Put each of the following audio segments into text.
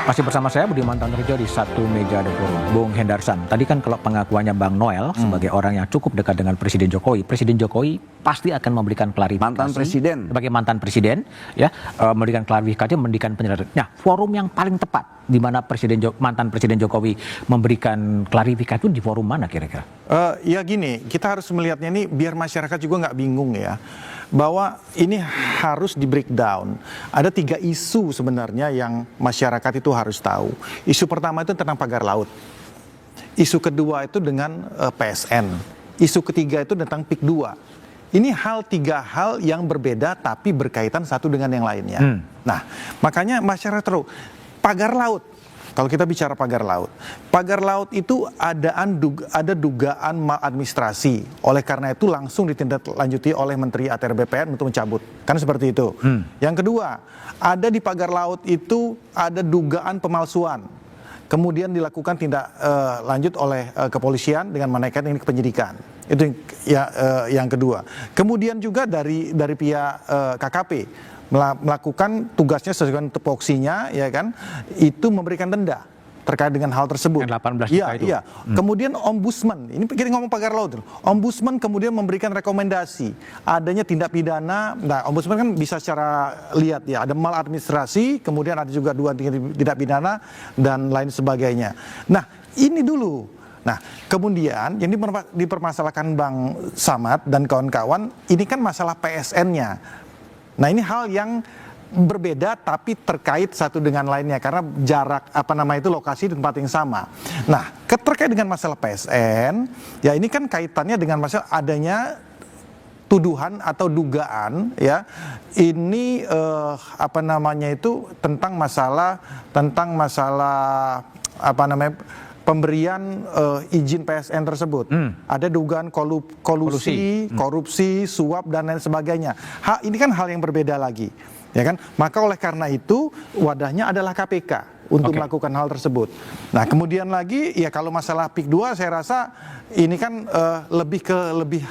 Masih bersama saya Budiman Tanurjo di satu meja The Forum. Bung Hendarsan, tadi kan kalau pengakuannya Bang Noel sebagai orang yang cukup dekat dengan Presiden Jokowi pasti akan memberikan klarifikasi. Mantan presiden. Sebagai mantan presiden, ya, memberikan klarifikasi, memberikan penjelasan. Nah, forum yang paling tepat di mana mantan Presiden Jokowi memberikan klarifikasi itu di forum mana kira-kira? Ya gini, kita harus melihatnya ini biar masyarakat juga nggak bingung ya. Bahwa ini harus di breakdown. Ada 3 isu sebenarnya yang masyarakat itu harus tahu. Isu pertama itu tentang pagar laut. Isu kedua itu dengan PSN. Isu ketiga itu tentang PIK 2. Ini 3 hal yang berbeda tapi berkaitan satu dengan yang lainnya. Nah, makanya masyarakat tahu pagar laut. Kalau kita bicara pagar laut itu ada dugaan maladministrasi. Oleh karena itu langsung ditindaklanjuti oleh Menteri ATR BPN untuk mencabut. Kan seperti itu. Yang kedua, ada di pagar laut itu ada dugaan pemalsuan. Kemudian dilakukan tindak lanjut oleh kepolisian dengan menaikkan ini ke penyidikan. Itu yang kedua. Kemudian juga dari pihak KKP melakukan tugasnya sesuai dengan tupoksinya, ya kan, itu memberikan denda terkait dengan hal tersebut. 18 juta itu. Iya. Kemudian ombudsman, ini kita ngomong pagar laut, ombudsman kemudian memberikan rekomendasi adanya tindak pidana. Nah, ombudsman kan bisa secara lihat ya, ada maladministrasi, kemudian ada juga 2 tindak pidana dan lain sebagainya. Nah, ini dulu. Nah, kemudian yang dipermasalahkan Bang Samad dan kawan-kawan, ini kan masalah PSN-nya. Nah, ini hal yang berbeda tapi terkait satu dengan lainnya karena jarak lokasi di tempat yang sama. Nah, terkait dengan masalah PSN, ya ini kan kaitannya dengan masalah adanya tuduhan atau dugaan, ya ini tentang masalah pemberian izin PSN tersebut. Ada dugaan kolusi, korupsi, suap dan lain sebagainya. Ini kan hal yang berbeda lagi, ya kan? Maka oleh karena itu wadahnya adalah KPK untuk melakukan hal tersebut. Nah, kemudian lagi ya kalau masalah PIK 2 saya rasa ini kan lebih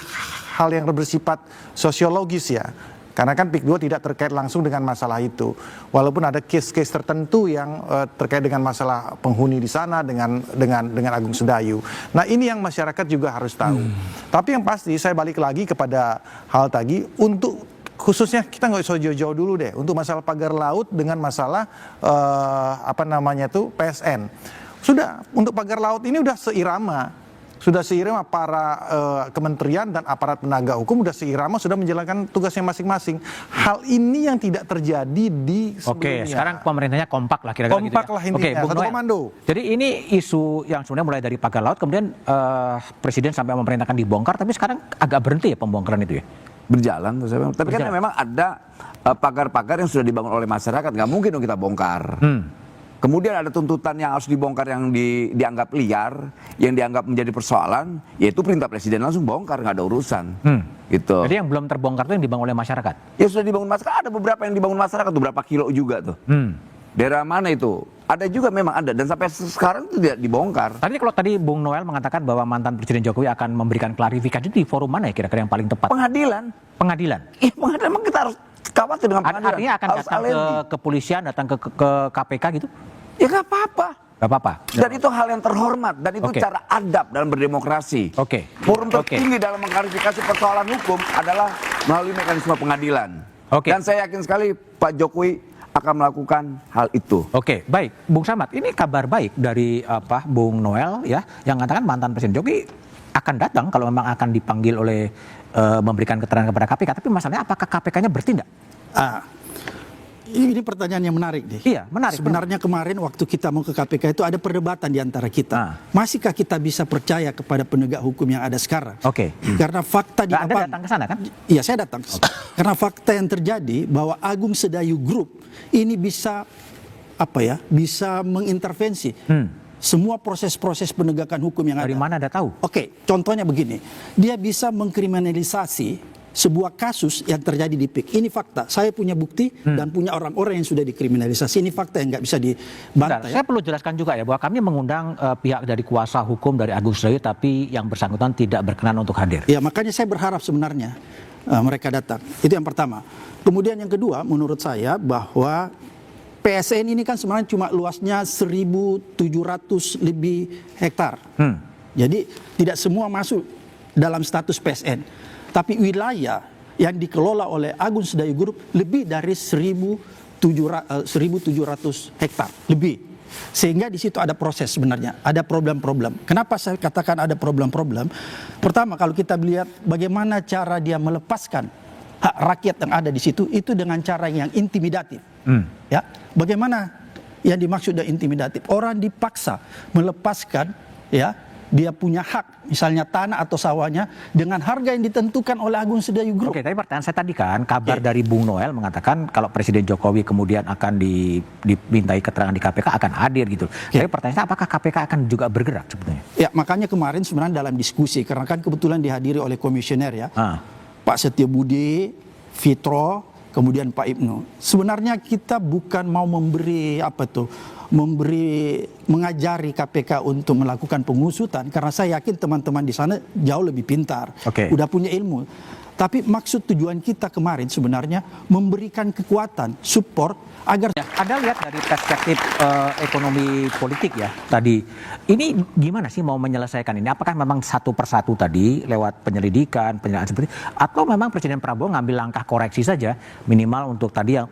hal yang bersifat sosiologis ya. Karena kan PIK 2 tidak terkait langsung dengan masalah itu. Walaupun ada case-case tertentu yang terkait dengan masalah penghuni di sana dengan Agung Sedayu. Nah, ini yang masyarakat juga harus tahu. Tapi yang pasti saya balik lagi kepada hal tadi, untuk khususnya kita nggak usah jauh-jauh dulu deh untuk masalah pagar laut dengan masalah PSN. Sudah, untuk pagar laut ini sudah seirama para kementerian dan aparat penegak hukum sudah menjalankan tugasnya masing-masing. Hal ini yang tidak terjadi di sebelumnya. Oke, sekarang pemerintahnya kompak lah kira-kira gitu ya. Kompak lah intinya, satu komando. Jadi ini isu yang sebenarnya mulai dari pagar laut, kemudian Presiden sampai memerintahkan dibongkar, tapi sekarang agak berhenti ya pembongkaran itu ya? Berjalan. Tapi kan memang ada pagar-pagar yang sudah dibangun oleh masyarakat, nggak mungkin dong kita bongkar. Kemudian ada tuntutan yang harus dibongkar yang dianggap liar, yang dianggap menjadi persoalan, yaitu perintah presiden langsung bongkar, nggak ada urusan. Gitu. Jadi yang belum terbongkar itu yang dibangun oleh masyarakat? Ya sudah dibangun masyarakat, ada beberapa yang dibangun masyarakat, beberapa kilo juga tuh. Daerah mana itu? Ada juga memang ada, dan sampai sekarang itu tidak dibongkar. Tadi Bung Noel mengatakan bahwa mantan Presiden Jokowi akan memberikan klarifikasi di forum mana ya kira-kira yang paling tepat? Pengadilan. Iya, pengadilan, memang kita harus khawatir dengan pengadilan. Artinya akan datang ke kepolisian, datang ke KPK gitu? Ya nggak apa-apa. Gak apa-apa. Dan itu hal yang terhormat, dan itu cara adab dalam berdemokrasi. Forum tertinggi dalam mengklarifikasi persoalan hukum adalah melalui mekanisme pengadilan. Dan saya yakin sekali Pak Jokowi akan melakukan hal itu. Baik, Bung Samad, ini kabar baik dari Bung Noel ya, yang mengatakan mantan Presiden Jokowi akan datang kalau memang akan dipanggil oleh memberikan keterangan kepada KPK. Tapi masalahnya apakah KPK-nya bertindak? Ini pertanyaan yang menarik nih. Iya, menarik. Sebenarnya kemarin waktu kita mau ke KPK itu ada perdebatan di antara kita. Masihkah kita bisa percaya kepada penegak hukum yang ada sekarang? Karena fakta di Anda datang ke sana kan? Iya, saya datang. Karena fakta yang terjadi bahwa Agung Sedayu Group ini bisa bisa mengintervensi semua proses-proses penegakan hukum yang ada. Dari mana Anda tahu? Contohnya begini. Dia bisa mengkriminalisasi sebuah kasus yang terjadi di PIK. Ini fakta. Saya punya bukti dan punya orang-orang yang sudah dikriminalisasi. Ini fakta yang nggak bisa dibantah. Saya perlu jelaskan juga ya bahwa kami mengundang pihak dari kuasa hukum dari Agung Sedayu, tapi yang bersangkutan tidak berkenan untuk hadir. Ya, makanya saya berharap sebenarnya mereka datang. Itu yang pertama. Kemudian yang kedua, menurut saya bahwa PSN ini kan sebenarnya cuma luasnya 1.700 lebih hektar. Jadi tidak semua masuk dalam status PSN. Tapi wilayah yang dikelola oleh Agung Sedayu Group lebih dari 1.700 hektar lebih. Sehingga di situ ada proses sebenarnya, ada problem-problem. Kenapa saya katakan ada problem-problem? Pertama, kalau kita lihat bagaimana cara dia melepaskan hak rakyat yang ada di situ, itu dengan cara yang intimidatif. Ya, bagaimana yang dimaksud dengan intimidatif? Orang dipaksa melepaskan, ya, dia punya hak, misalnya tanah atau sawahnya dengan harga yang ditentukan oleh Agung Sedayu Group. Oke, tapi pertanyaan saya tadi kan, kabar dari Bung Noel mengatakan kalau Presiden Jokowi kemudian akan dimintai keterangan di KPK akan hadir gitu. Tapi pertanyaan saya, apakah KPK akan juga bergerak sebetulnya? Ya, makanya kemarin sebenarnya dalam diskusi, karena kan kebetulan dihadiri oleh komisioner ya, Pak Setiabudi, Fitro, kemudian Pak Ibnu. Sebenarnya kita bukan mau mengajari KPK untuk melakukan pengusutan, karena saya yakin teman-teman di sana jauh lebih pintar, udah punya ilmu. Tapi maksud tujuan kita kemarin sebenarnya memberikan kekuatan, support agar Anda lihat dari perspektif ekonomi politik ya tadi, ini gimana sih mau menyelesaikan ini? Apakah memang satu persatu tadi lewat penyelidikan seperti, atau memang Presiden Prabowo ngambil langkah koreksi saja minimal untuk tadi yang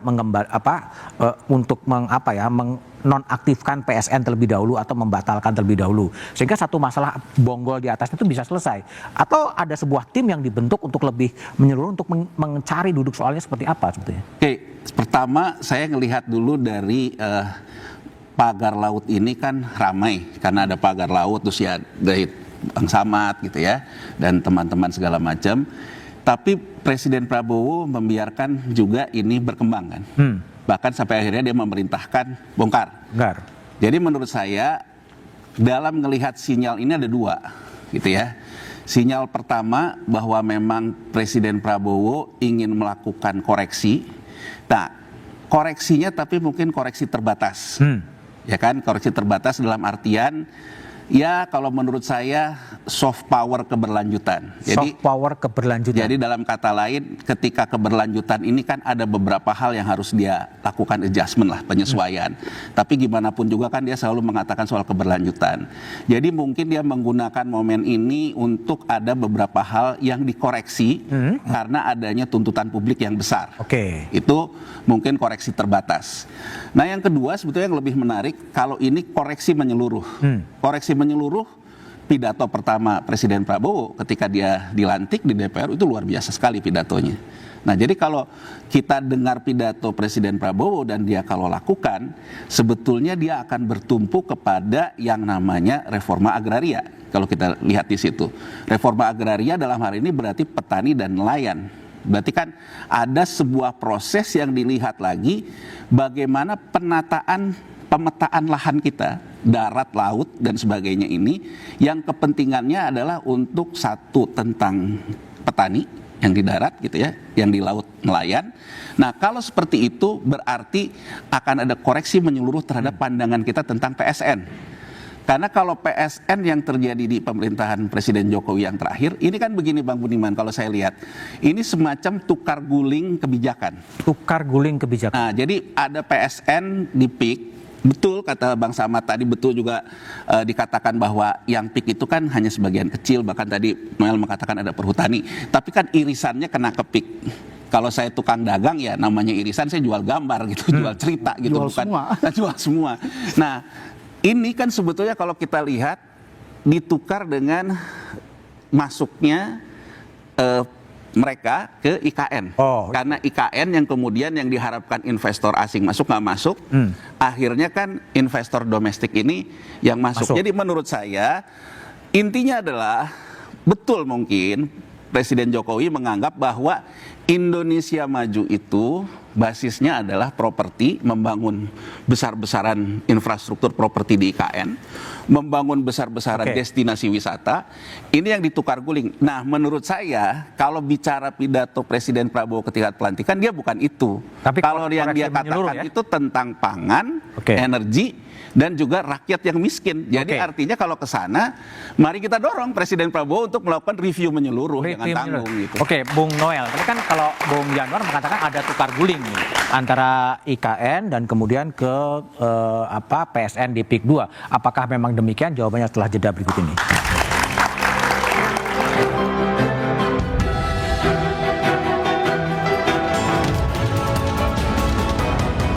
nonaktifkan PSN terlebih dahulu atau membatalkan terlebih dahulu sehingga satu masalah bonggol di atasnya itu bisa selesai, atau ada sebuah tim yang dibentuk untuk lebih menyeluruh untuk mencari duduk soalnya seperti apa sebetulnya? Oke, pertama saya ngelihat dulu dari pagar laut ini kan ramai karena ada pagar laut, terus ya dari Bang Samad gitu ya dan teman-teman segala macam. Tapi Presiden Prabowo membiarkan juga ini berkembang kan. Bahkan sampai akhirnya dia memerintahkan bongkar. Jadi menurut saya dalam melihat sinyal ini ada dua gitu ya. Sinyal pertama bahwa memang Presiden Prabowo ingin melakukan koreksi. Nah, koreksinya tapi mungkin koreksi terbatas. Ya kan, koreksi terbatas dalam artian ya kalau menurut saya soft power keberlanjutan. Jadi dalam kata lain ketika keberlanjutan ini kan ada beberapa hal yang harus dia lakukan adjustment lah, penyesuaian. Tapi gimana pun juga kan dia selalu mengatakan soal keberlanjutan. Jadi mungkin dia menggunakan momen ini untuk ada beberapa hal yang dikoreksi karena adanya tuntutan publik yang besar. Itu mungkin koreksi terbatas. Nah yang kedua sebetulnya yang lebih menarik kalau ini koreksi menyeluruh. Koreksi menyeluruh, pidato pertama Presiden Prabowo ketika dia dilantik di DPR itu luar biasa sekali pidatonya. Nah jadi kalau kita dengar pidato Presiden Prabowo dan dia kalau lakukan, sebetulnya dia akan bertumpu kepada yang namanya reforma agraria. Kalau kita lihat di situ, reforma agraria dalam hal ini berarti petani dan nelayan. Berarti kan ada sebuah proses yang dilihat lagi bagaimana pemetaan lahan kita, darat, laut, dan sebagainya ini, yang kepentingannya adalah untuk satu tentang petani yang di darat gitu ya, yang di laut nelayan. Nah kalau seperti itu berarti akan ada koreksi menyeluruh terhadap pandangan kita tentang PSN. Karena kalau PSN yang terjadi di pemerintahan Presiden Jokowi yang terakhir, ini kan begini Bang Budiman kalau saya lihat, ini semacam tukar guling kebijakan. Nah jadi ada PSN di PIK. Betul kata Bang Samad tadi, betul juga dikatakan bahwa yang PIK itu kan hanya sebagian kecil, bahkan tadi Noel mengatakan ada perhutani, tapi kan irisannya kena ke PIK. Kalau saya tukang dagang ya namanya irisan, saya jual gambar gitu, jual cerita gitu, jual semua. Nah ini kan sebetulnya kalau kita lihat ditukar dengan masuknya mereka ke IKN. Karena IKN yang kemudian yang diharapkan investor asing masuk nggak masuk, akhirnya kan investor domestik ini yang masuk. Jadi menurut saya intinya adalah betul mungkin Presiden Jokowi menganggap bahwa Indonesia Maju itu basisnya adalah properti, membangun besar-besaran infrastruktur properti di IKN, membangun besar-besaran destinasi wisata. Ini yang ditukar guling. Nah, menurut saya kalau bicara pidato Presiden Prabowo ketika pelantikan, dia bukan itu. Tapi kalau yang dia katakan itu tentang pangan, energi, dan juga rakyat yang miskin. Jadi Oke. artinya kalau ke sana, mari kita dorong Presiden Prabowo untuk melakukan review menyeluruh, jangan Review tanggung menyeluruh. gitu. Oke, Bung Noel. Tapi kan kalau Bung Yanwar mengatakan ada tukar guling nih antara IKN dan kemudian ke PSN di PIK 2. Apakah memang demikian? Jawabannya setelah jeda berikut ini.